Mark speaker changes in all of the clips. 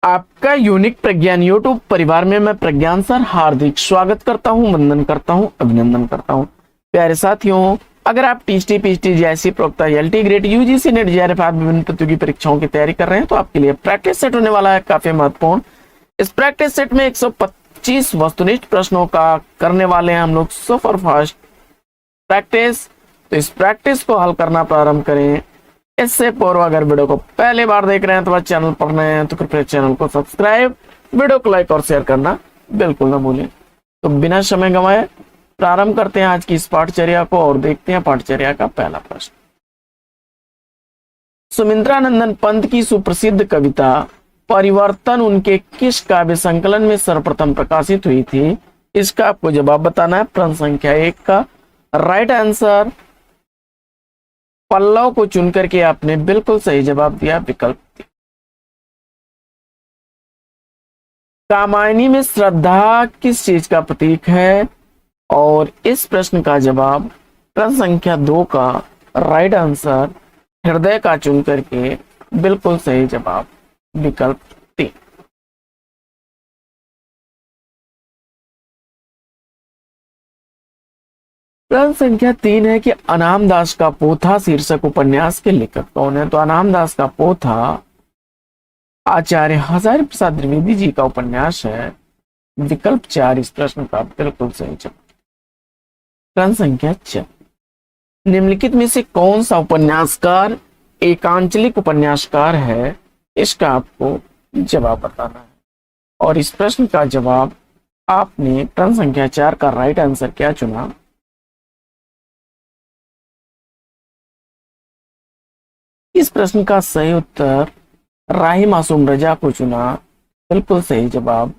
Speaker 1: आपका यूनिक प्रज्ञान यूट्यूब परिवार में मैं प्रज्ञान सर हार्दिक स्वागत करता हूं, वंदन करता हूं, अभिनंदन करता हूं। प्यारे साथियों, अगर आप टीएसटी पीएचडी जैसी प्रोक्ता LT grade UGC net JRF विभिन्न प्रतियोगी परीक्षाओं की तैयारी कर रहे हैं तो आपके लिए प्रैक्टिस सेट होने वाला है काफी महत्वपूर्ण। इस प्रैक्टिस सेट में 125 वस्तुनिष्ठ प्रश्नों का करने वाले हैं हम लोग सुपर फास्ट प्रैक्टिस। तो इस प्रैक्टिस को हल करना प्रारंभ करें। इससे पूर्व अगर वीडियो को पहली बार देख रहे हैं तो चैनल पर नए हैं तो कृपया चैनल को सब्सक्राइब, वीडियो को लाइक और शेयर करना बिल्कुल ना भूलें। तो बिना समय गंवाए प्रारंभ करते हैं आज की इस पाठचर्या को और देखते हैं पाठचर्या का पहला प्रश्न। सुमित्रानंदन पंत की सुप्रसिद्ध कविता परिवर्तन उनके किस काव्य संकलन में सर्वप्रथम प्रकाशित हुई थी? इसका आपको जवाब बताना है। प्रश्न संख्या 1 का राइट आंसर पल्लव को चुनकर के आपने बिल्कुल सही जवाब दिया, विकल्प डी। कामायनी में श्रद्धा किस चीज का प्रतीक है? और इस प्रश्न का जवाब प्रश्न संख्या 2 का राइट आंसर हृदय का चुनकर के बिल्कुल सही जवाब, विकल्प डी। प्रश्न संख्या 3 है कि अनामदास का पोथा शीर्षक उपन्यास के लेखक कौन है? तो अनामदास का पोथा आचार्य हजारी प्रसाद द्विवेदी जी का उपन्यास है, विकल्प 4 इस प्रश्न का बिल्कुल सही जवाब। प्रश्न संख्या 4 निम्नलिखित में से कौन सा उपन्यासकार एकांचलिक उपन्यासकार है? इसका आपको जवाब बताना है और इस प्रश्न का जवाब आपने प्रश्न संख्या 4 का राइट आंसर क्या चुना? इस प्रश्न का सही उत्तर राही मासूम रजा को चुना, बिल्कुल सही जवाब,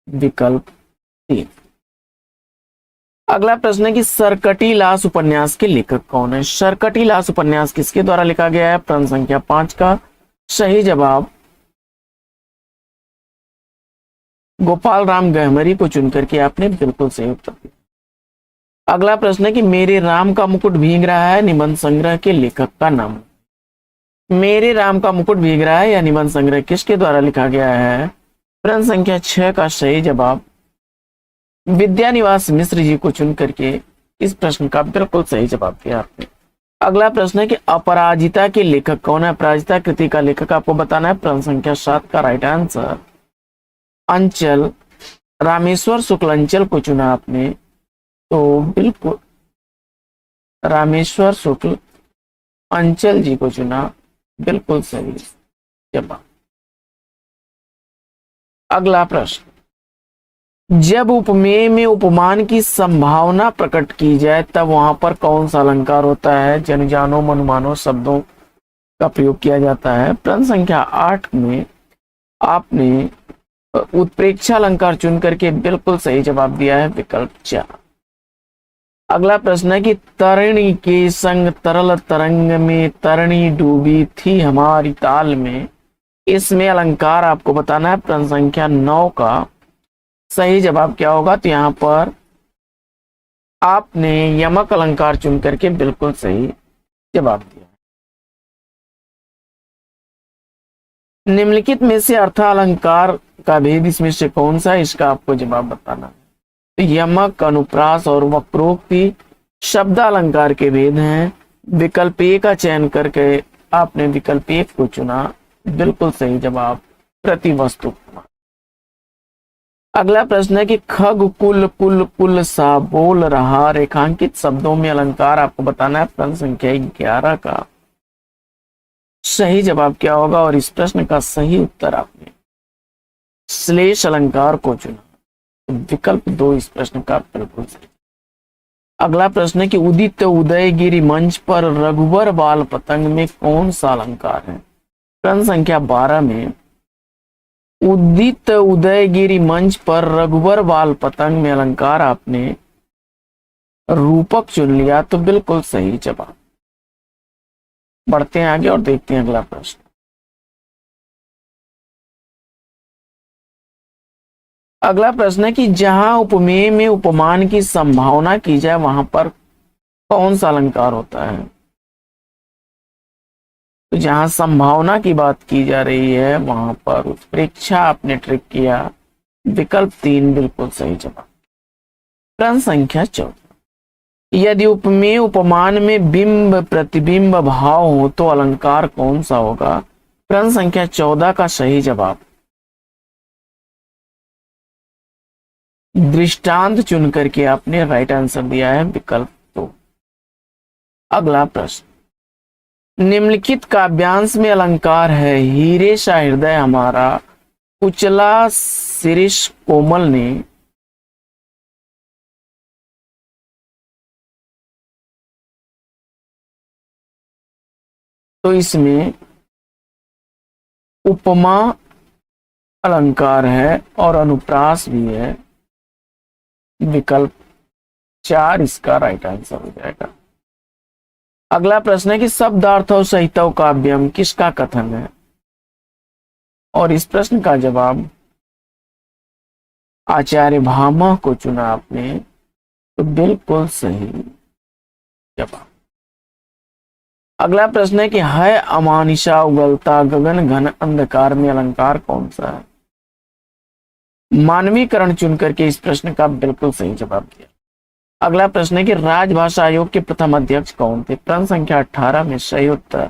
Speaker 1: विकल्प 3। अगला प्रश्न है कि सरकटी लाश उपन्यास के लेखक कौन है? सरकटी लाश उपन्यास किसके द्वारा लिखा गया है? प्रश्न संख्या 5 का सही जवाब गोपाल राम गहमरी को चुनकर के आपने बिल्कुल सही उत्तर दिया। अगला प्रश्न है कि मेरे राम का मुकुट भीग रहा है निबंध संग्रह के लेखक का नाम। मेरे राम का मुकुट भीग रहा है या निबंध संग्रह किसके द्वारा लिखा गया है? प्रश्न संख्या 6 का सही जवाब विद्यानिवास मिश्र जी को चुन करके इस प्रश्न का बिल्कुल सही जवाब दिया आपने। अगला प्रश्न है कि अपराजिता के लेखक कौन है? अपराजिता कृति का लेखक आपको बताना है। प्रश्न संख्या 7 का राइट आंसर अंचल रामेश्वर शुक्ल अंचल को चुना आपने, तो बिल्कुल रामेश्वर शुक्ल अंचल जी को चुना, बिल्कुल सही जवाब। अगला प्रश्न जब उपमेय में उपमान की संभावना प्रकट की जाए तब वहां पर कौन सा अलंकार होता है? जन जानो मन मानो शब्दों का प्रयोग किया जाता है। प्रश्न संख्या 8 में आपने उत्प्रेक्षा अलंकार चुन करके बिल्कुल सही जवाब दिया है, विकल्प 4। अगला प्रश्न है कि तरिणी के संग तरल तरंग में तरिणी डूबी थी हमारी ताल में, इसमें अलंकार आपको बताना है। प्रश्न संख्या 9 का सही जवाब क्या होगा? तो यहां पर आपने यमक अलंकार चुन करके बिल्कुल सही जवाब दिया। निम्नलिखित में से अर्थालंकार का भेद इसमें से कौन सा है? इसका आपको जवाब बताना है। यमक, अनुप्रास और वक्रोक्ति शब्दालंकार के भेद हैं। विकल्प ए का चयन करके आपने विकल्प 1 को चुना, बिल्कुल सही जवाब, प्रतिवस्तु। अगला प्रश्न है कि खग कुल कुल कुल सा बोल रहा रेखांकित शब्दों में अलंकार आपको बताना है। प्रश्न संख्या 11 का सही जवाब क्या होगा? और इस प्रश्न का सही उत्तर आपने श्लेष अलंकार को चुना, विकल्प 2 इस प्रश्न का बिल्कुल सही। अगला प्रश्न है कि उदित उदयगिरी मंच पर रघुवर बाल पतंग में कौन सा अलंकार है? प्रश्न संख्या 12 में उदित उदयगिरी मंच पर रघुवर बाल पतंग में अलंकार आपने रूपक चुन लिया, तो बिल्कुल सही जवाब। बढ़ते हैं आगे और देखते हैं अगला प्रश्न। अगला प्रश्न है कि जहां उपमेय में उपमान की संभावना की जाए वहां पर कौन सा अलंकार होता है? तो जहां संभावना की बात की जा रही है वहां पर उत्प्रेक्षा आपने ट्रिक किया। विकल्प 3 बिल्कुल सही जवाब। प्रश्न संख्या 14, यदि उपमेय उपमान में बिंब प्रतिबिंब भाव हो तो अलंकार कौन सा होगा? प्रश्न संख्या 14 का सही जवाब दृष्टांत चुन करके आपने राइट आंसर दिया है, विकल्प 2। अगला प्रश्न, निम्नलिखित काव्यांश में अलंकार है हीरे सा हृदय हमारा कुचला शिरीष कोमल ने। तो इसमें उपमा अलंकार है और अनुप्रास भी है, विकल्प 4 इसका राइट आंसर हो जाएगा। अगला प्रश्न है कि शब्दार्थो सहितौ काव्यम किसका कथन है? और इस प्रश्न का जवाब आचार्य भामह को चुना आपने, तो बिल्कुल सही जवाब। अगला प्रश्न है कि है अमानिशा उगलता गगन घन अंधकार में अलंकार कौन सा है? मानवीकरण चुन करके इस प्रश्न का बिल्कुल सही जवाब दिया। अगला प्रश्न है कि राजभाषा आयोग के प्रथम अध्यक्ष कौन थे? प्रश्न संख्या 18 में सही उत्तर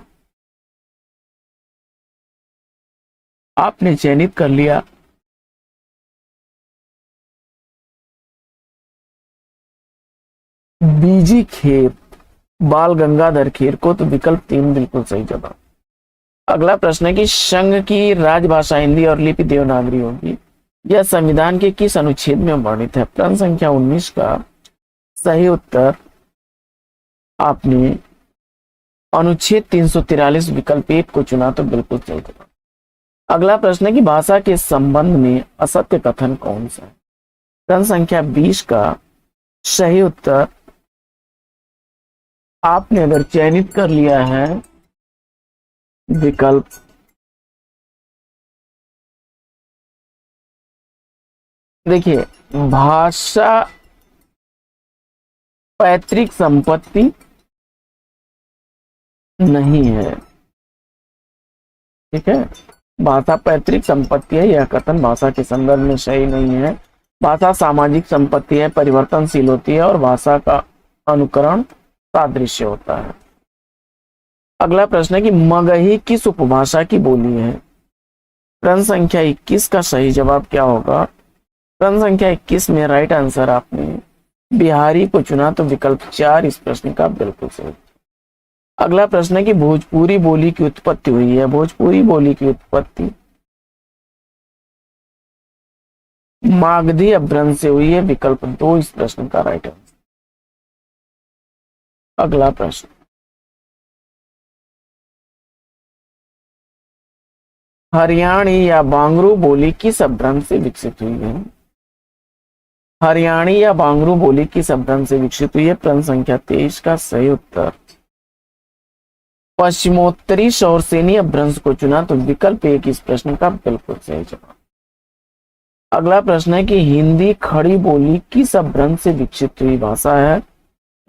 Speaker 1: आपने चयनित कर लिया। बीजी खेर बाल गंगाधर खेर को, तो विकल्प 3 बिल्कुल सही जवाब। अगला प्रश्न है कि संघ की राजभाषा हिंदी और लिपि देवनागरी होगी, यह संविधान के किस अनुच्छेद में वर्णित है? प्रश्न संख्या 19 का सही उत्तर आपने अनुच्छेद 343 विकल्प 1 को चुना, तो बिल्कुल सही जवाब। अगला प्रश्न है कि भाषा के संबंध में असत्य कथन कौन सा है? प्रश्न संख्या 20 का सही उत्तर आपने अगर चयनित कर लिया है, विकल्प देखिए, भाषा पैतृक संपत्ति नहीं है, ठीक है। भाषा पैतृक संपत्ति है, यह कथन भाषा के संदर्भ में सही नहीं है। भाषा सामाजिक संपत्ति है, परिवर्तनशील होती है और भाषा का अनुकरण सादृश्य होता है। अगला प्रश्न है कि मगही किस उपभाषा की बोली है? प्रश्न संख्या 21 का सही जवाब क्या होगा? प्रश्न संख्या 21 में राइट आंसर आपने बिहारी को चुना, तो विकल्प 4 इस प्रश्न का बिल्कुल सही। अगला प्रश्न है कि भोजपुरी बोली की उत्पत्ति हुई है। भोजपुरी बोली की उत्पत्ति मागधी अपभ्रंश से हुई है, विकल्प 2 इस प्रश्न का राइट आंसर। अगला प्रश्न, हरियाणी या बांगरू बोली किस अपभ्रंश से विकसित हुई है? हरियाणी या बांगरू बोली किस अपभ्रंश से विकसित हुई है? प्रश्न संख्या 23 का सही उत्तर पश्चिमोत्तरी शौरसेनी अपभ्रंश को चुना, तो विकल्प 1 इस प्रश्न का बिल्कुल सही जवाब। अगला प्रश्न है कि हिंदी खड़ी बोली किस अपभ्रंश से विकसित हुई भाषा है?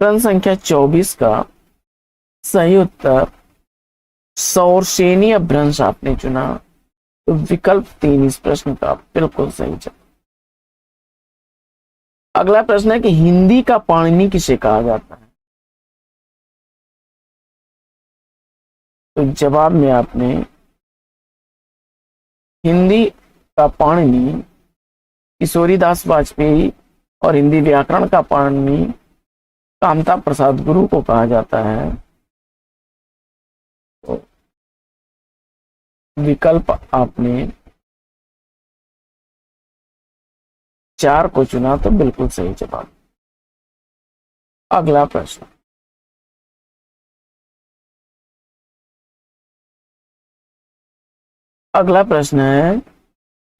Speaker 1: प्रश्न संख्या 24 का सही उत्तर शौरसेनी अपभ्रंश आपने चुना, तो विकल्प 3 इस प्रश्न का बिल्कुल सही जवाब। अगला प्रश्न है कि हिंदी का पाणिनि किसे कहा जाता है? तो जवाब में आपने हिंदी का पाणिनि किशोरीदास वाजपेयी और हिंदी व्याकरण का पाणिनि कामता प्रसाद गुरु को कहा जाता है, तो विकल्प आपने 4 को चुना, तो बिल्कुल सही जवाब। अगला प्रश्न, अगला प्रश्न है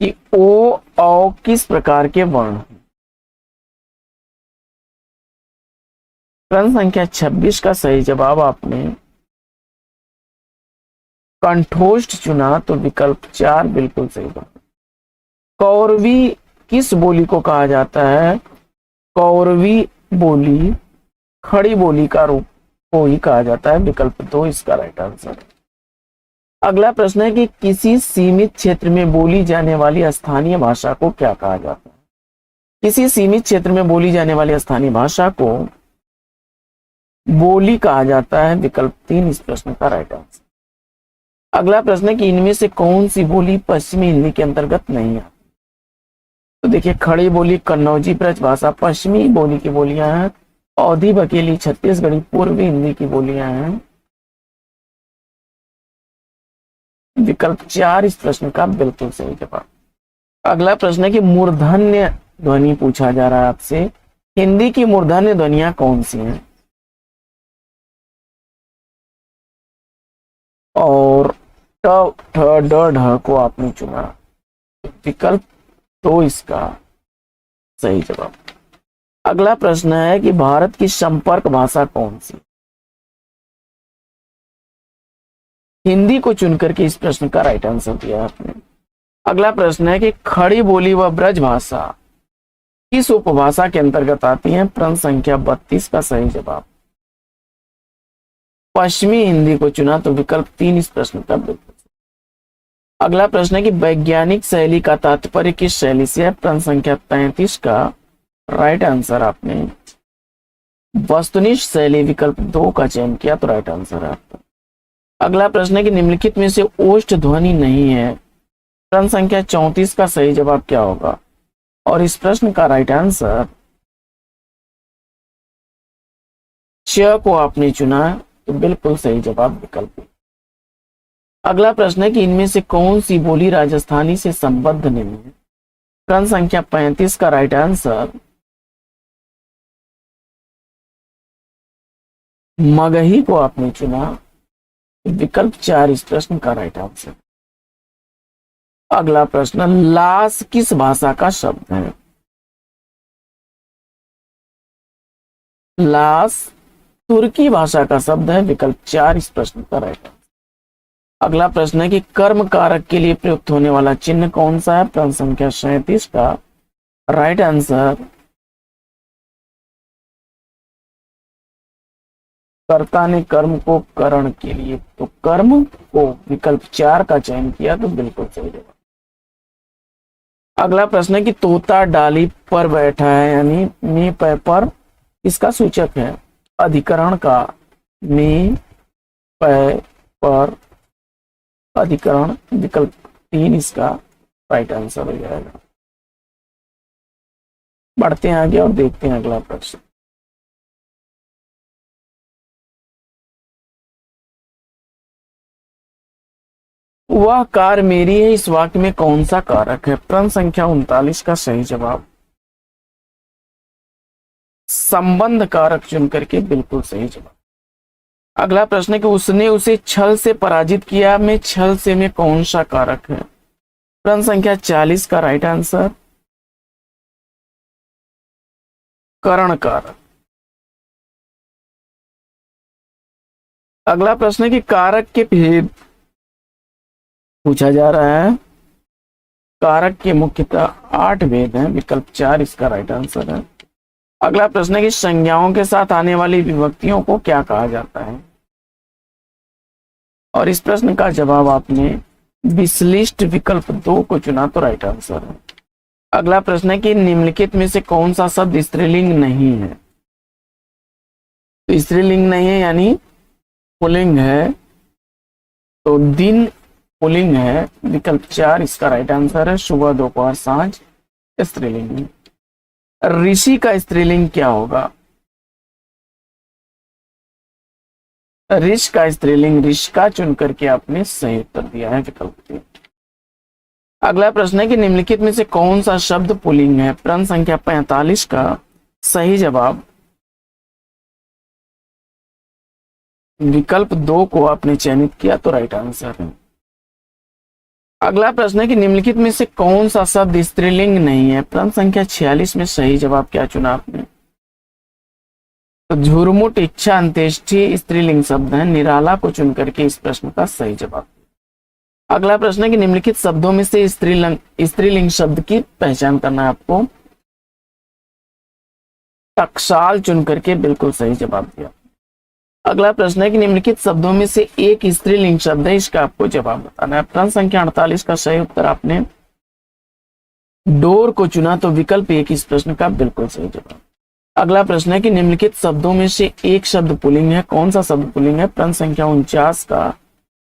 Speaker 1: कि ओ औ किस प्रकार के वर्ण हैं? प्रश्न संख्या 26 का सही जवाब आपने कंठोष्ठ चुना, तो विकल्प 4 बिल्कुल सही जवाब। कौरवी किस बोली को कहा जाता है? कौरवी बोली खड़ी बोली का रूप को ही कहा जाता है, विकल्प 2 इसका राइट आंसर। अगला प्रश्न है कि किसी सीमित क्षेत्र में बोली जाने वाली स्थानीय भाषा को क्या कहा जाता है? किसी सीमित क्षेत्र में बोली जाने वाली स्थानीय भाषा को बोली कहा जाता है। विकल्प 3 इस प्रश्न का राइट आंसर। अगला प्रश्न है कि इनमें से कौन सी बोली पश्चिमी हिंदी के अंतर्गत नहीं आती? तो देखिए, खड़ी बोली, कन्नौजी ब्रज भाषा पश्चिमी बोली की बोलियां हैं। अवधी, बकेली, छत्तीसगढ़ी पूर्वी हिंदी की बोलियां हैं। विकल्प 4 इस प्रश्न का बिल्कुल सही जवाब। अगला प्रश्न है कि मूर्धन्य ध्वनि पूछा जा रहा है आपसे। हिंदी की मूर्धन्य ध्वनियां कौन सी हैं? और ट, ठ, ड, ढ को आपने चुना। विकल्प 2 इसका सही जवाब। अगला प्रश्न है कि भारत की संपर्क भाषा कौन सी? हिंदी को चुनकर के इस प्रश्न का राइट आंसर दिया आपने। अगला प्रश्न है कि खड़ी बोली व ब्रज भाषा किस उपभाषा के अंतर्गत आती है? प्रश्न संख्या 32 का सही जवाब। पश्चिमी हिंदी को चुना, तो विकल्प 3 इस प्रश्न का बिल्कुल। अगला प्रश्न है कि वैज्ञानिक शैली का तात्पर्य किस शैली से है? प्रश्न संख्या 33 का राइट आंसर आपने वस्तुनिष्ठ शैली विकल्प 2 का चयन किया, तो राइट आंसर है आपका। अगला प्रश्न है कि निम्नलिखित में से ओष्ठ ध्वनि नहीं है। प्रश्न संख्या 34 का सही जवाब क्या होगा? और इस प्रश्न का राइट आंसर च को आपने चुना, तो बिल्कुल सही जवाब विकल्प। अगला प्रश्न है कि इनमें से कौन सी बोली राजस्थानी से संबद्ध नहीं है? प्रश्न संख्या 35 का राइट आंसर मगही को आपने चुना, विकल्प 4 इस प्रश्न का राइट आंसर। अगला प्रश्न, लास किस भाषा का शब्द है? लास तुर्की भाषा का शब्द है, विकल्प 4 इस प्रश्न का राइट आंसर। अगला प्रश्न है कि कर्म कारक के लिए प्रयुक्त होने वाला चिन्ह कौन सा है? प्रश्न संख्या 37 का राइट आंसर कर्ता ने कर्म को करण के लिए, तो कर्म को विकल्प 4 का चयन किया, तो बिल्कुल सही जवाब। अगला प्रश्न है कि तोता डाली पर बैठा है, यानी मे पे पर इसका सूचक है? अधिकरण का मे पे पर अधिकरण, विकल्प 3 इसका राइट आंसर हो जाएगा। बढ़ते हैं आगे और देखते हैं अगला प्रश्न। वह कार मेरी है, इस वाक्य में कौन सा कारक है? प्रश्न संख्या 39 का सही जवाब संबंध कारक चुन करके बिल्कुल सही जवाब। अगला प्रश्न है कि उसने उसे छल से पराजित किया, में छल से में कौन सा कारक है? प्रश्न संख्या 40 का राइट आंसर करण कारक। अगला प्रश्न है कि कारक के भेद पूछा जा रहा है। कारक के मुख्यतः 8 भेद हैं, विकल्प 4 इसका राइट आंसर है। अगला प्रश्न है कि संज्ञाओं के साथ आने वाली विभक्तियों को क्या कहा जाता है? और इस प्रश्न का जवाब आपने विश्लिष्ट विकल्प 2 को चुना, तो राइट आंसर है। अगला प्रश्न है कि निम्नलिखित में से कौन सा शब्द स्त्रीलिंग नहीं है? तो स्त्रीलिंग नहीं है यानी पुल्लिंग है, तो दिन पुल्लिंग है, विकल्प 4 इसका राइट आंसर है। सुबह, दोपहर, सांझ स्त्रीलिंग है। ऋषि का स्त्रीलिंग क्या होगा? ऋष का स्त्रीलिंग ऋषिका चुन करके आपने सही उत्तर दिया है, विकल्प 3। अगला प्रश्न है कि निम्नलिखित में से कौन सा शब्द पुल्लिंग है? प्रश्न संख्या 45 का सही जवाब विकल्प 2 को आपने चयनित किया, तो राइट आंसर है। अगला प्रश्न है कि निम्नलिखित में से कौन सा शब्द स्त्रीलिंग नहीं है? प्रश्न संख्या 46 में सही जवाब क्या चुना आपने? तो झुरमुट, इच्छा, अंत्येष्टि स्त्रीलिंग शब्द है, निराला को चुन करके इस प्रश्न का सही जवाब। अगला प्रश्न है कि निम्नलिखित शब्दों में से स्त्रीलिंग शब्द की पहचान करना है आपको। टकसाल चुन करके बिल्कुल सही जवाब दिया। अगला प्रश्न है कि निम्नलिखित शब्दों में से एक स्त्रीलिंग शब्द है, इसका आपको जवाब बताना है। प्रश्न संख्या 48 का सही उत्तर आपने डोर को चुना, तो विकल्प एक इस प्रश्न का बिल्कुल सही जवाब। अगला प्रश्न है कि निम्नलिखित शब्दों में से एक शब्द पुल्लिंग है, कौन सा शब्द पुल्लिंग है? प्रश्न संख्या 49 का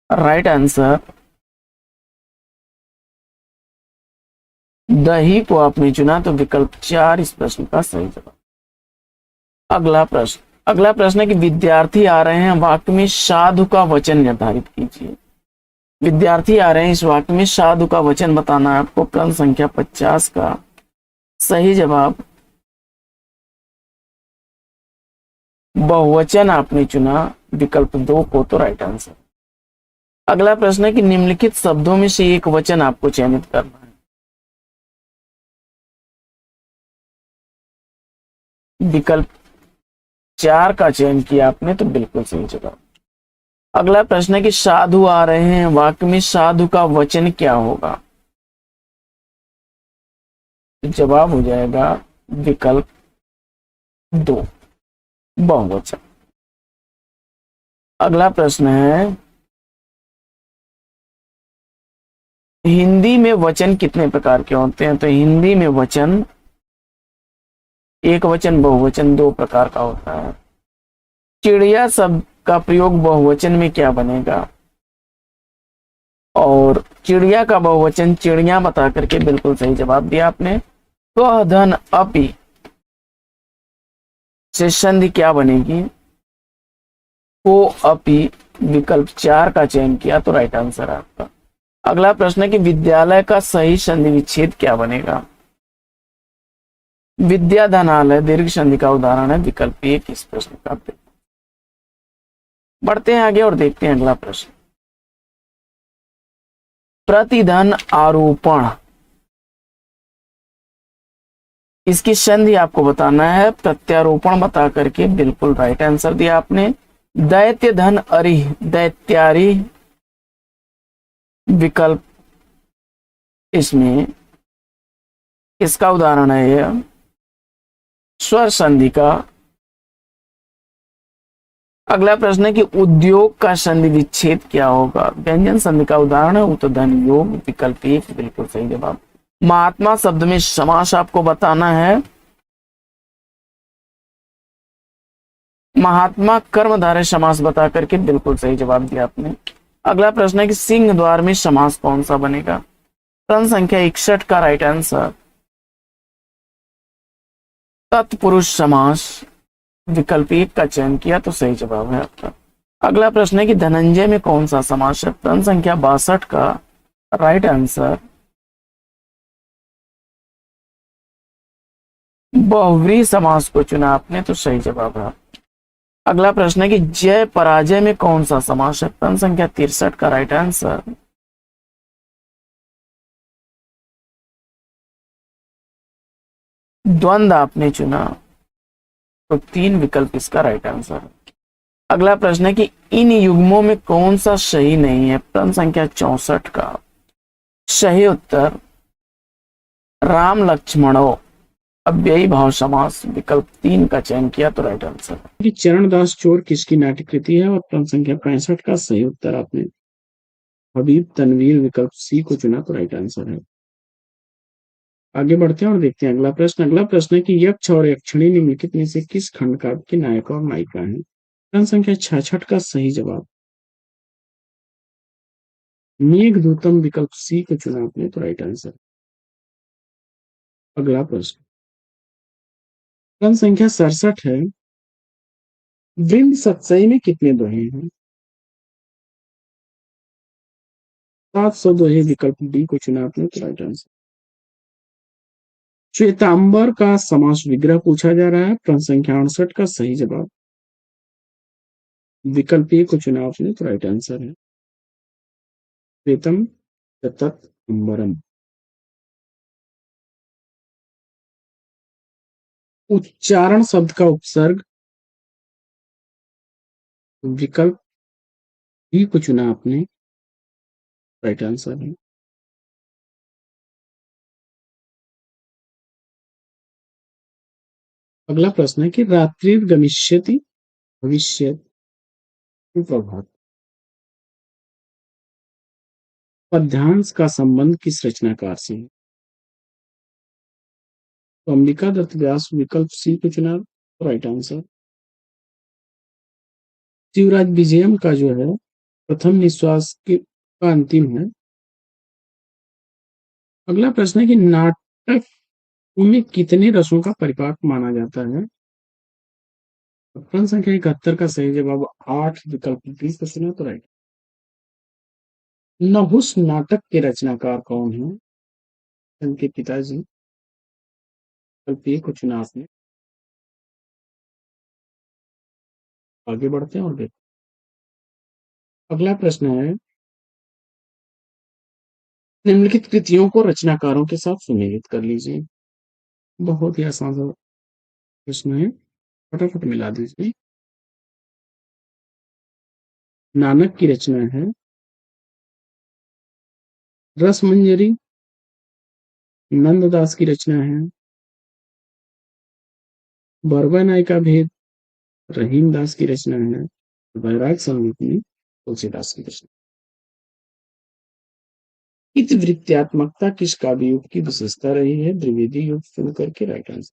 Speaker 1: राइट आंसर दही को आपने चुना, तो विकल्प 4 इस प्रश्न का सही जवाब। अगला प्रश्न है कि विद्यार्थी आ रहे हैं वाक्य में साधु का वचन निर्धारित कीजिए। विद्यार्थी आ रहे हैं, इस वाक्य में साधु का वचन बताना है आपको। प्रश्न संख्या 50 का सही जवाब बहुवचन आपने चुना, विकल्प 2 को, तो राइट आंसर। अगला प्रश्न है कि निम्नलिखित शब्दों में से एक वचन आपको चयनित करना है। विकल्प 4 का चयन किया आपने, तो बिल्कुल सही जवाब। अगला प्रश्न है कि साधु आ रहे हैं वाक्य में साधु का वचन क्या होगा? तो जवाब हो जाएगा विकल्प 2 बहुवचन। अगला प्रश्न है हिंदी में वचन कितने प्रकार के होते हैं? तो हिंदी में वचन एक वचन बहुवचन 2 प्रकार का होता है। चिड़िया शब्द का प्रयोग बहुवचन में क्या बनेगा? और चिड़िया का बहुवचन चिड़िया बता करके बिल्कुल सही जवाब दिया आपने। तो धन अपि से संधि क्या बनेगी? को अपि, विकल्प 4 का चयन किया, तो राइट आंसर है आपका। अगला प्रश्न है कि विद्यालय का सही संधि विच्छेद क्या बनेगा? विद्याधनालय दीर्घ संधि का उदाहरण है, विकल्प 1 इस प्रश्न का। बढ़ते हैं आगे और देखते हैं अगला प्रश्न। प्रतिधन आरोपण, इसकी संधि आपको बताना है। प्रत्यारोपण बता करके बिल्कुल राइट आंसर दिया आपने। दैत्य धन अरिह दैत्यारी, विकल्प इसमें इसका उदाहरण है यह स्वर संधि का। अगला प्रश्न है कि उद्योग का संधि विच्छेद क्या होगा? व्यंजन संधि का उदाहरण है उतधन योग, विकल्प 1 बिल्कुल सही जवाब। महात्मा शब्द में समास आपको बताना है। महात्मा कर्मधारय समास बता करके बिल्कुल सही जवाब दिया आपने। अगला प्रश्न है कि सिंह द्वार में समास कौन सा बनेगा? प्रश्न संख्या 61 का राइट आंसर तत्पुरुष समास, विकल्प 1 का चयन किया, तो सही जवाब है आपका। अगला प्रश्न है कि धनंजय में कौन सा समास है? प्रश्न संख्या 62 का राइट आंसर बहुव्रीहि समास को चुना आपने, तो सही जवाब है। अगला प्रश्न है कि जय पराजय में कौन सा समास है? प्रश्न संख्या 63 का राइट आंसर द्वंद आपने चुना, तो 3 विकल्प इसका राइट आंसर है। अगला प्रश्न है कि इन युग्मों में कौन सा सही नहीं है? प्रश्न संख्या 64 का सही उत्तर राम लक्ष्मणों अव्ययी भाव समास, विकल्प 3 का चयन किया, तो राइट आंसर है। चरणदास चोर किसकी नाट्यकृति है? और प्रश्न संख्या 65 का सही उत्तर आपने हबीब तनवीर, विकल्प सी को चुना, तो राइट आंसर है। आगे बढ़ते हैं और देखते हैं अगला प्रश्न। अगला प्रश्न है कि यक्ष और यक्षिणी निम्नलिखित में से किस खंड काव्य के नायक और नायिका हैं? प्रश्न संख्या 66 का सही जवाब मेघदूतम, विकल्प सी को चुना आपने, तो राइट आंसर। अगला प्रश्न प्रश्न संख्या 67 है वृंद सत्सई में कितने दोहे हैं? 700 दोहे, विकल्प डी को चुना आपने, तो राइट आंसर। श्वेतांबर का समास विग्रह पूछा जा रहा है। प्रश्न संख्या 68 का सही जवाब विकल्प ए को चुना आपने, तो राइट आंसर है श्वेतम ततत अंबरम। उच्चारण शब्द का उपसर्ग, विकल्प बी को चुना आपने, राइट आंसर है। अगला प्रश्न है कि रात्रिर्गमिष्यति भविष्य
Speaker 2: सुप्रभात। पद्यांश का संबंध किस रचनाकार से है? तो अंबिका दत्त व्यास विकल्प सी को चुना, राइट आंसर। शिवराज विजयम का जो है प्रथम निश्वास का अंतिम है। अगला प्रश्न है कि नाटक में कितने रसों का परिपाक माना जाता है? प्रश्न संख्या 71 का सही जवाब 8, विकल्प बी को चुना तो राइट। नहुस नाटक के रचनाकार कौन है? उनके पिताजी। विकल्प ए को चुना आपने। आगे बढ़ते हैं और देखते हैं। अगला प्रश्न है, निम्नलिखित कृतियों को रचनाकारों के साथ सुमेलित कर लीजिए। बहुत ही आसान सा प्रश्न है, फटाफट मिला दीजिए। नानक की रचना है रस मंजरी, नंददास की रचना है बरवा नायिका भेद, रहीम दास की रचना है वैराग संगीतनी, तुलसीदास की रचना। इतिवृत्तात्मकता किस काव्य युग की विशेषता रही है? द्विवेदी युग चुन करके राइट आंसर।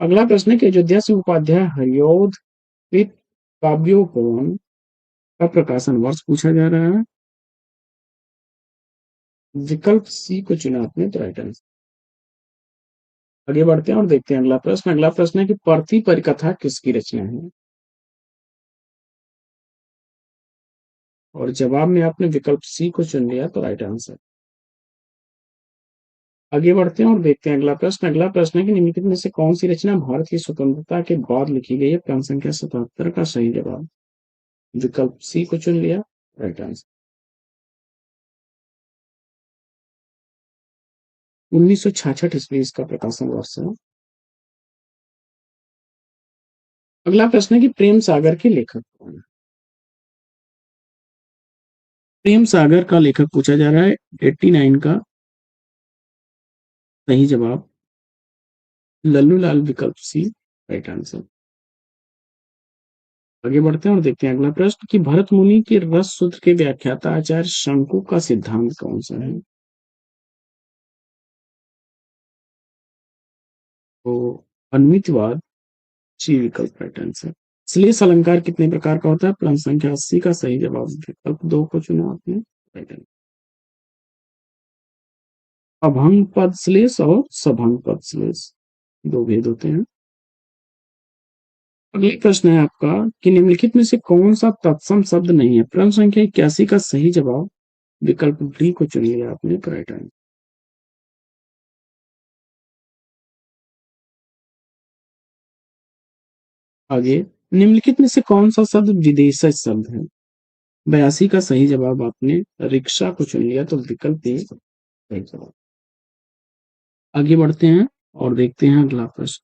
Speaker 2: अगला प्रश्न है कि अयोध्या से उपाध्याय हरिऔध कृत काव्योपवन का प्रकाशन वर्ष पूछा जा रहा है। विकल्प सी को चुना आपने तो राइट आंसर। आगे बढ़ते हैं और देखते हैं अगला प्रश्न। अगला प्रश्न है कि परथी परिकथा किसकी रचना है? और जवाब में आपने विकल्प सी को चुन लिया तो राइट आंसर। आगे बढ़ते हैं और देखते हैं अगला प्रश्न। अगला प्रश्न है कि निम्नलिखित में से कौन सी रचना भारत की स्वतंत्रता के बाद लिखी गई है? प्रश्न संख्या 77 का सही जवाब विकल्प सी को चुन लिया, राइट आंसर। 1966 ईस्वी इसका प्रकाशन वर्ष है। अगला प्रश्न है कि प्रेम सागर के लेखक कौन है? प्रेम सागर का लेखक पूछा जा रहा है। 89 का सही जवाब लल्लू लाल, विकल्प सी, राइट आंसर। आगे बढ़ते हैं और देखते हैं अगला प्रश्न कि भरत मुनि के रस सूत्र के व्याख्याता आचार्य शंकु का सिद्धांत कौन सा है? तो अन्वितवाद, सी विकल्प राइट आंसर। श्लेष अलंकार कितने प्रकार का होता है? प्रश्न संख्या 80 का सही जवाब विकल्प दो को चुना आपने, राइट आंसर। अभंग पद श्लेष और सभंग पद श्लेष दो भेद होते हैं। अगला प्रश्न है आपका कि निम्नलिखित में से कौन सा तत्सम शब्द नहीं है? प्रश्न संख्या 81 का सही जवाब विकल्प डी को चुन लिया आपने, राइट आंसर। आगे, निम्नलिखित में से कौन सा शब्द विदेशज शब्द है? 82 का सही जवाब आपने रिक्शा को चुन लिया तो विकल्प ए सही जवाब। आगे बढ़ते हैं और देखते हैं अगला प्रश्न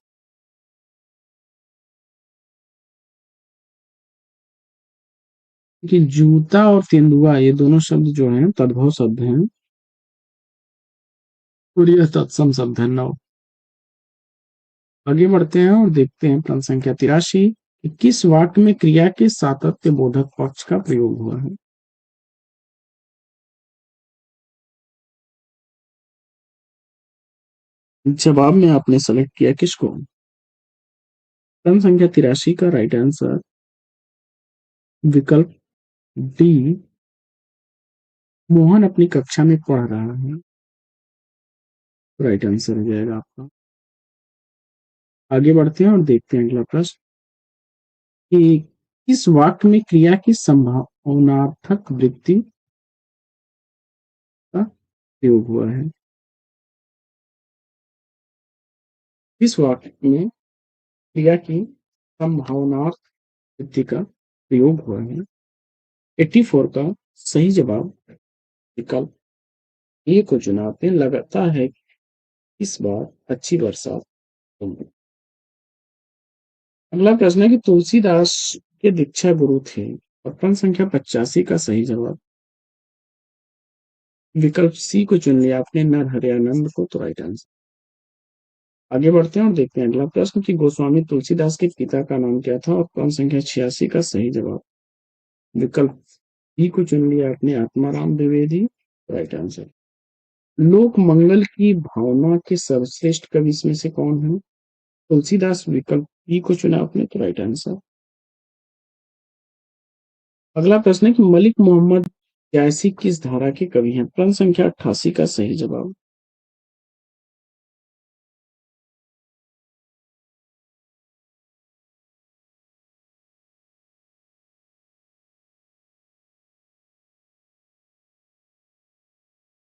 Speaker 2: कि जूता और तेंदुआ ये दोनों शब्द जो हैं तद्भव शब्द हैं और यह तत्सम शब्द है। नौ। आगे बढ़ते हैं और देखते हैं प्रश्न संख्या 83 कि किस वाक्य में क्रिया के सातत्य बोधक पक्ष का प्रयोग हुआ है? जवाब में आपने सेलेक्ट किया किसको? प्रश्न संख्या 83 का राइट आंसर विकल्प डी, मोहन अपनी कक्षा में पढ़ रहा है, राइट आंसर हो जाएगा आपका। आगे बढ़ते हैं और देखते हैं अगला प्रश्न कि किस वाक्य में क्रिया की संभावनार्थक वृत्ति का प्रयोग हुआ है? किस वाक्य में क्रिया की संभावनार्थ वृत्ति का प्रयोग हुआ है? 84 का सही जवाब विकल्प ए को चुना आपने। लगता है इस बार अच्छी बरसात होगी। अगला प्रश्न है कि तुलसीदास के दीक्षा गुरु थे और प्रश्न संख्या 85 का सही जवाब विकल्प सी को चुन लिया आपने, नर हरियानंद को तो राइट आंसर। आगे बढ़ते हैं और देखते हैं अगला प्रश्न कि गोस्वामी तुलसीदास के पिता का नाम क्या था और प्रश्न संख्या 86 का सही जवाब विकल्प ई को चुन लिया आपने, आत्माराम द्विवेदी, राइट आंसर। लोक मंगल की भावना के सर्वश्रेष्ठ कवि इसमें से कौन है? तुलसीदास, विकल्प ई को चुना आपने, तो राइट आंसर। अगला प्रश्न है कि मलिक मोहम्मद जायसी किस धारा के कवि हैं? प्रश्न संख्या 88 का सही जवाब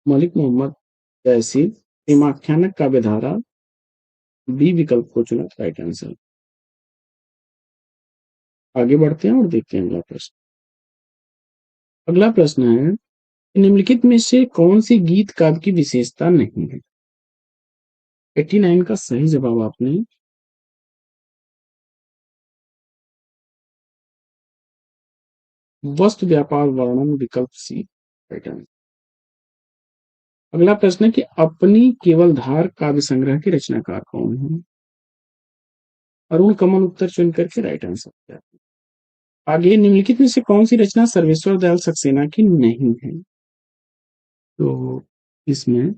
Speaker 2: मलिक मोहम्मद जायसी प्रेमाख्यानक काव्यधारा, बी विकल्प को चुना, राइट आंसर। आगे बढ़ते हैं और देखते हैं अगला प्रश्न। अगला प्रश्न है, निम्नलिखित में से कौन सी गीत काव्य की विशेषता नहीं है? 89 का सही जवाब आपने वस्तु व्यापार वर्णन, विकल्प सी, राइट आंसर। अगला प्रश्न है कि अपनी केवल धार काव्य संग्रह के रचनाकार कौन है? अरुण कमल उत्तर चुन करके राइट आंसर किया। आगे निम्नलिखित में से कौन सी रचना सर्वेश्वर दयाल सक्सेना की नहीं है? तो इसमें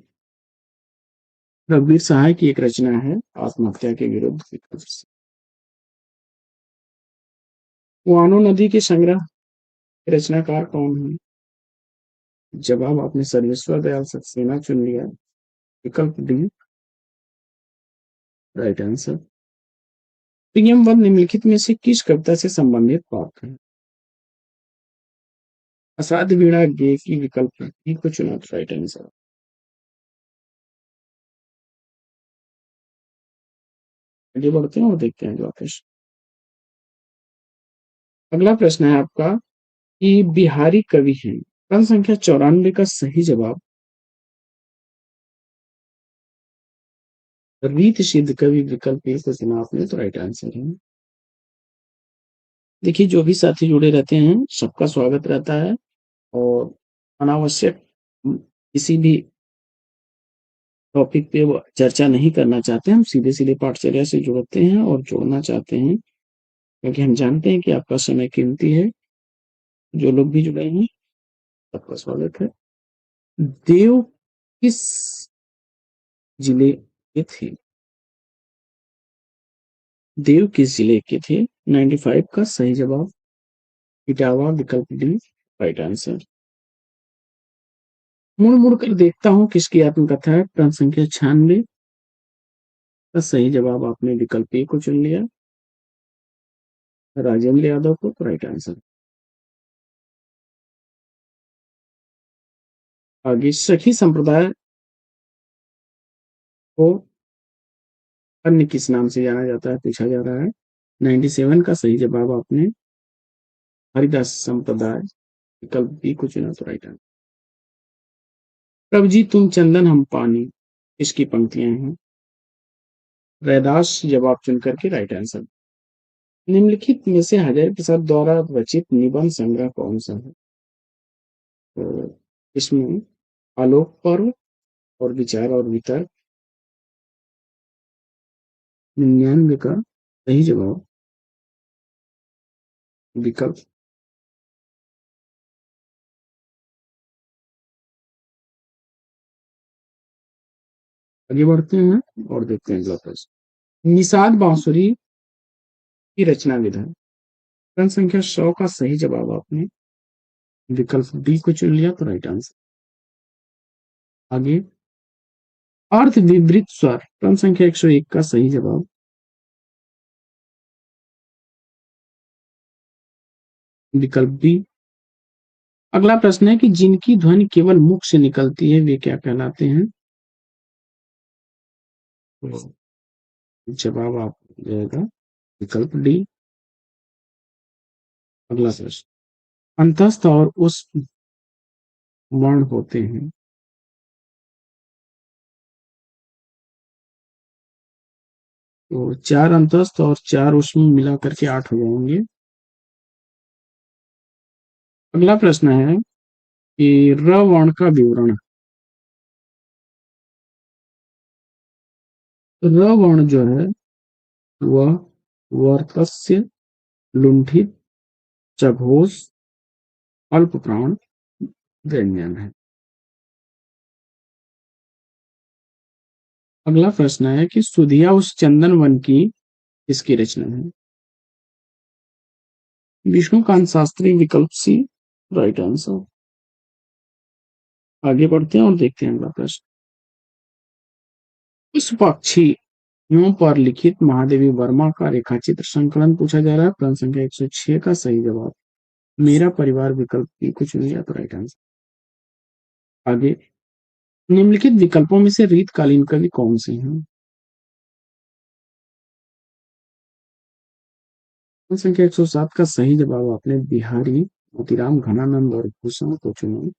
Speaker 2: रघुवीर सहाय की एक रचना है आत्महत्या के विरुद्ध, विकल्प सी। कुआनो नदी के संग्रह के रचनाकार कौन है? जवाब आपने सर्वेश्वर दयाल सक्सेना चुन लिया, विकल्प डी, राइट आंसर। प्रियम वन निम्नलिखित में से किस कविता से संबंधित पाठ है? असाध्य वीणा गे की, विकल्प डी को चुना, राइट आंसर। आगे बढ़ते हैं और देखते हैं अगला प्रश्न। अगला प्रश्न है आपका कि बिहारी कवि हैं? प्रश्न संख्या 94 का सही जवाब रीत सिद्ध कवि, विकल्प ए को चुना आपने, तो राइट आंसर है। देखिए, जो भी साथी जुड़े रहते हैं सबका स्वागत रहता है और अनावश्यक किसी भी टॉपिक पे वो चर्चा नहीं करना चाहते, हम सीधे सीधे पाठचर्या से जुड़ते हैं और जोड़ना चाहते हैं, क्योंकि हम जानते हैं कि आपका समय कीमती है। जो लोग भी जुड़े हैं सबका स्वागत है। देव किस जिले के थे? देव किस जिले के थे? 95 का सही जवाब इटावा, विकल्प डी, राइट आंसर। मुड़ मुड़ कर देखता हूँ किसकी आत्मकथा है? प्रश्न संख्या 96 का सही जवाब आपने विकल्प ए को चुन लिया, राजेंद्र यादव को, तो राइट आंसर। आगे सखी संप्रदाय को अन्य किस नाम से जाना जाता है पूछा जा रहा है। 97 का सही जवाब आपने हरिदास संप्रदाय, विकल्प बी को चुना, तो राइट आंसर। प्रभु जी तुम चंदन हम पानी, इसकी पंक्तियां हैं, रैदास जवाब चुन करके राइट आंसर। निम्नलिखित में से हजारी प्रसाद द्वारा रचित निबंध संग्रह कौन सा है? तो इसमें आलोक पर्व और विचार और वितर्क, 99 का सही जवाब विकल्प। आगे बढ़ते हैं और देखते हैं अगला प्रश्न। निषाद बांसुरी की रचना विधा, प्रश्न संख्या 100 का सही जवाब आपने विकल्प डी को चुन लिया, तो राइट आंसर। आगे अर्थ विवृत स्वर, प्रश्न संख्या 101 का सही जवाब विकल्प बी। अगला प्रश्न है कि जिनकी ध्वनि केवल मुख से निकलती है वे क्या कहलाते हैं? तो जवाब आप जाएगा विकल्प डी। अगला प्रश्न, अंतस्थ और उस वर्ण होते हैं? तो 4 अंतस्थ और 4 उष्म मिला करके 8 हो जाएंगे। अगला प्रश्न है कि र वर्ण का विवरण र वर्ण जो है वह वर्तस्य, लुंठित, चघोष, अल्प प्राण व्यंजन है। अगला प्रश्न है कि सुधिया उस चंदन वन की किसकी रचना है? विष्णुकांत शास्त्री, विकल्प सी राइट आंसर। आगे बढ़ते हैं और देखते हैं अगला प्रश्न। उस पक्षियों पर लिखित महादेवी वर्मा का रेखाचित्र संकलन पूछा जा रहा है। प्रश्न संख्या 106 का सही जवाब मेरा परिवार, विकल्प की कुछ नहीं है तो राइट आंसर। आगे, निम्नलिखित विकल्पों में से रीतकालीन कवि कौन से हैं? प्रश्न संख्या 107 का सही जवाब आपने बिहारी, मोतीराम, घनानंद और भूषण को चुना,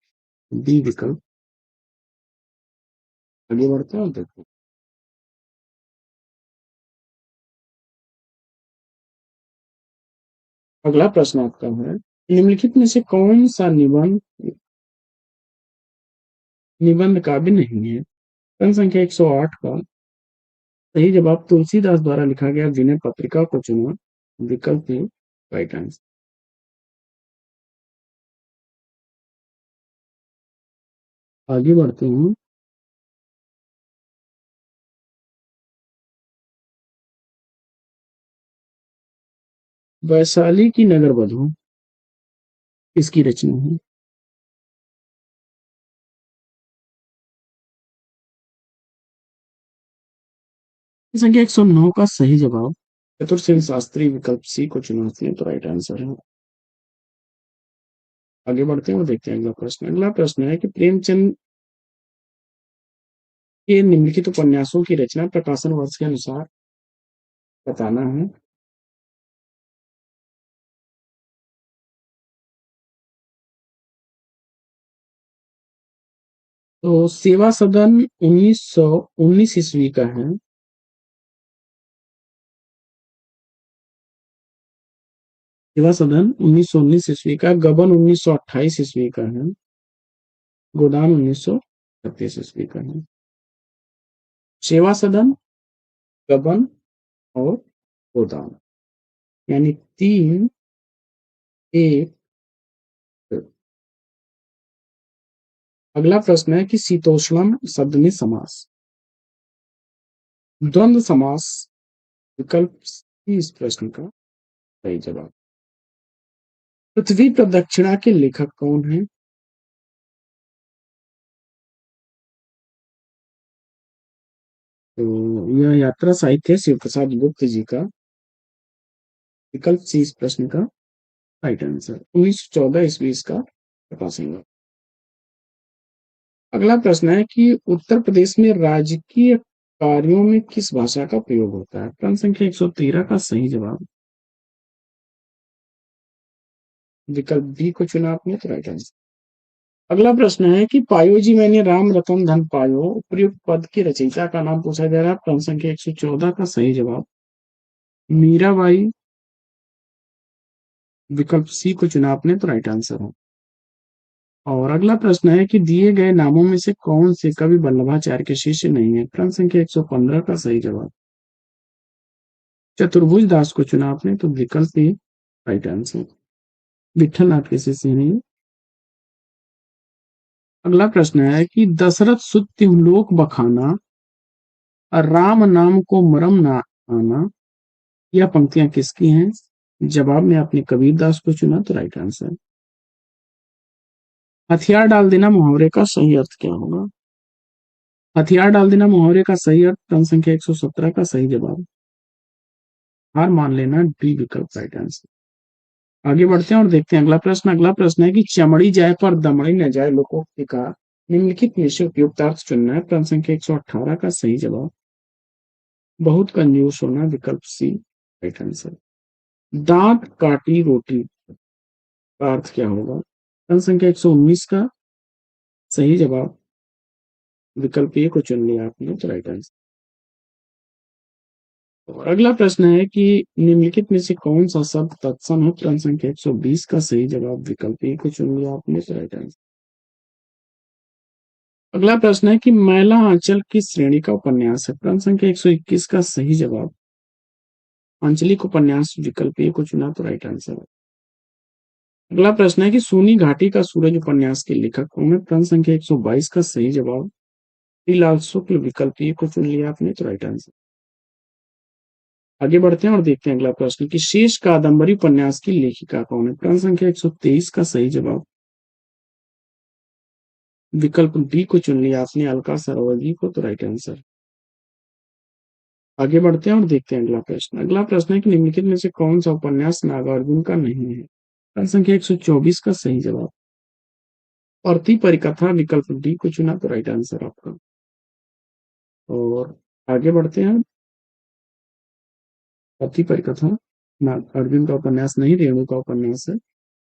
Speaker 2: डी विकल्प। आगे बढ़ते हैं और देखते हैं। अगला प्रश्न आपका है, निम्नलिखित में से कौन सा निबंध काव्य नहीं है? प्रश्न संख्या 108 का सही जवाब तुलसीदास द्वारा लिखा गया विनय पत्रिका को चुना, विकल्प है राइट आंसर। आगे बढ़ते हैं। वैशाली की नगर वधु किसकी रचना है? संख्या 109 का सही जवाब चतुर्सेन शास्त्री, विकल्प सी को चुना आपने तो राइट आंसर है। आगे बढ़ते हैं और देखते हैं अगला प्रश्न। अगला प्रश्न है कि प्रेमचंद के निम्नलिखित उपन्यासों की रचना प्रकाशन वर्ष के अनुसार बताना है। तो सेवा सदन 1919 ईस्वी का है। सेवा सदन 1919 ईस्वी का, गबन 1928 ईस्वी का है, गोदान 1936 ईस्वी का है। सेवा सदन, गबन और गोदान, यानी 3 1। अगला प्रश्न है कि शीतोष्णम शब्द में समास, द्वंद्व समास, विकल्प सी इस प्रश्न का सही जवाब। पृथ्वी प्रदक्षिणा के लेखक कौन है? तो यह यात्रा साहित्य शिव प्रसाद गुप्त जी का, विकल्प सी इस प्रश्न का राइट आंसर। 1914 ईस्वी इसका प्रकाशन हुआ। अगला प्रश्न है कि उत्तर प्रदेश में राजकीय कार्यों में किस भाषा का प्रयोग होता है? प्रश्न संख्या 113 का सही जवाब विकल्प डी को चुना आपने तो राइट आंसर। अगला प्रश्न है कि पायो जी मैंने राम रतन धन पायो उपयुक्त पद के रचयिता का नाम पूछा जा रहा है। प्रश्न संख्या 114 का सही जवाब मीराबाई, विकल्प सी को चुना आपने तो राइट आंसर है। और अगला प्रश्न है कि दिए गए नामों में से कौन से कवि वल्लभाचार्य के शिष्य नहीं है? प्रश्न संख्या 115 का सही जवाब चतुर्भुज दास को चुना आपने तो विकल्प ए राइट आंसर। विठल नाथ के शिष्य नहीं। अगला प्रश्न है कि दशरथ सुत तिहुलोक बखाना, राम नाम को मरम ना आना, यह पंक्तियां किसकी हैं? जवाब में आपने कबीर दास को चुना तो राइट आंसर। हथियार डाल देना मुहावरे का सही अर्थ क्या होगा? हथियार डाल देना मुहावरे का सही अर्थ, प्रश्न संख्या 117 का सही जवाब हार मान लेना, डी विकल्प राइट आंसर। आगे बढ़ते हैं और देखते हैं अगला प्रश्न। अगला प्रश्न है कि चमड़ी जाए पर दमड़ी न जाए लोकोक्ति का निम्नलिखित में से उपयुक्त अर्थ चुनना है। प्रश्न संख्या 118 का सही जवाब बहुत कंजूस होना, विकल्प सी राइट आंसर। दांत काटी रोटी का अर्थ क्या होगा? प्रश्न संख्या 119 का सही जवाब विकल्प ए को चुन लिया आपने तो राइट आंसर। और अगला प्रश्न है कि निम्नलिखित में से कौन सा शब्द तत्सम है? प्रश्न संख्या 120 का सही जवाब विकल्प ए को चुन लिया आपने तो राइट आंसर। अगला प्रश्न है कि मैला आंचल किस श्रेणी का उपन्यास है? प्रश्न संख्या 121 का सही जवाब आंचलिक उपन्यास विकल्प ए को चुना तो राइट आंसर है। अगला प्रश्न है कि सूनी घाटी का सूरज उपन्यास के लेखक कौन है? प्रश्न संख्या 122 का सही जवाब श्रीलाल शुक्ल विकल्प ए को चुन लिया आपने तो राइट आंसर। आगे बढ़ते हैं और देखते हैं अगला प्रश्न कि शेष कादंबरी उपन्यास की लेखिका कौन है? प्रश्न संख्या 123 का सही जवाब विकल्प डी को चुन लिया आपने अलका सरोवगी को तो राइट आंसर। आगे बढ़ते हैं और देखते हैं अगला प्रश्न। अगला प्रश्न है कि निम्नलिखित में से कौन सा उपन्यास नागार्जुन का नहीं है? प्रश्न संख्या 124 का सही जवाब अर्थी परिकथा विकल्प डी को चुना तो राइट आंसर आपका। और आगे बढ़ते हैं। अर्थी परिकथा नागार्जुन का उपन्यास नहीं, रेणु का उपन्यास है।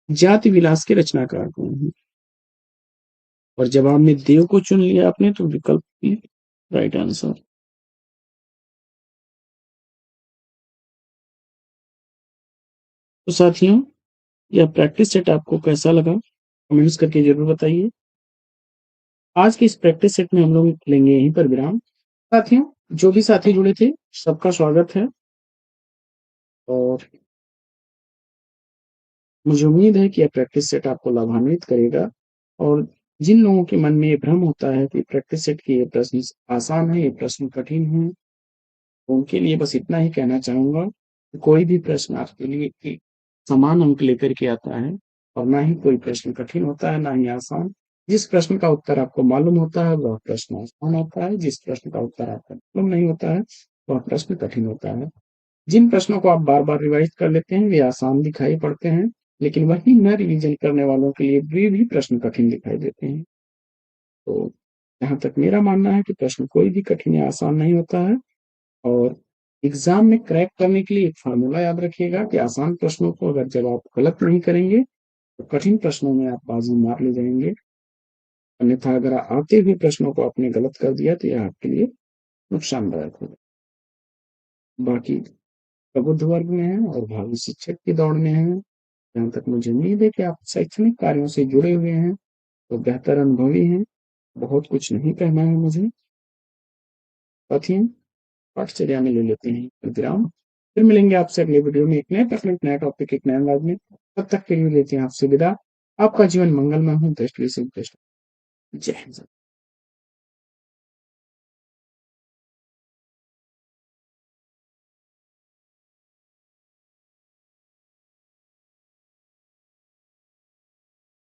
Speaker 2: जाति विलास के रचनाकार कौन है? और जवाब में देव को चुन लिया आपने तो विकल्प बी राइट आंसर। तो साथियों, यह प्रैक्टिस सेट आपको कैसा लगा कमेंट्स करके जरूर बताइए। आज के इस प्रैक्टिस सेट में हम लोग लेंगे यहीं पर विराम। साथियों, जो भी साथी जुड़े थे सबका स्वागत है और मुझे उम्मीद है कि यह प्रैक्टिस सेट आपको लाभान्वित करेगा। और जिन लोगों के मन में ये भ्रम होता है कि प्रैक्टिस सेट के ये प्रश्न आसान है, ये प्रश्न कठिन है, उनके लिए बस इतना ही कहना चाहूंगा कि कोई भी प्रश्न आपके लिए एक समान अंक लेकर के आता है और ना ही कोई प्रश्न कठिन होता है ना ही आसान। जिस प्रश्न का उत्तर आपको मालूम होता है वह प्रश्न आसान होता है, जिस प्रश्न का उत्तर आपको मालूम नहीं होता है वह प्रश्न कठिन होता है। जिन प्रश्नों को आप बार बार रिवाइज कर लेते हैं वे आसान दिखाई पड़ते हैं, लेकिन वही न रिवीजन करने वालों के लिए वे भी प्रश्न कठिन दिखाई देते हैं। तो जहां तक मेरा मानना है कि प्रश्न कोई भी कठिन या आसान नहीं होता है। और एग्जाम में क्रैक करने के लिए एक फार्मूला याद रखिएगा कि आसान प्रश्नों को अगर जब आप गलत नहीं करेंगे तो कठिन प्रश्नों में आप बाजी मार ले जाएंगे। अन्यथा अगर आते हुए प्रश्नों को आपने गलत कर दिया तो यह आपके लिए नुकसानदायक होगा। बाकी प्रबुद्ध वर्ग में है और भावी शिक्षक की दौड़ में है। जहाँ तक मुझे उम्मीद है कि आप शैक्षणिक कार्यों से जुड़े हुए हैं तो बेहतर अनुभवी हैं। बहुत कुछ नहीं कहना है मुझे। साथियों, पाठचर्या में ले लेते हैं विराम। फिर मिलेंगे आपसे अगले वीडियो में एक नए प्रश्न, एक नया टॉपिक, एक नए अंदाज में। तब तक के लिए लेते हैं आपसे विदा। आपका जीवन मंगलमय हो। दृष्टि से जय हिंद।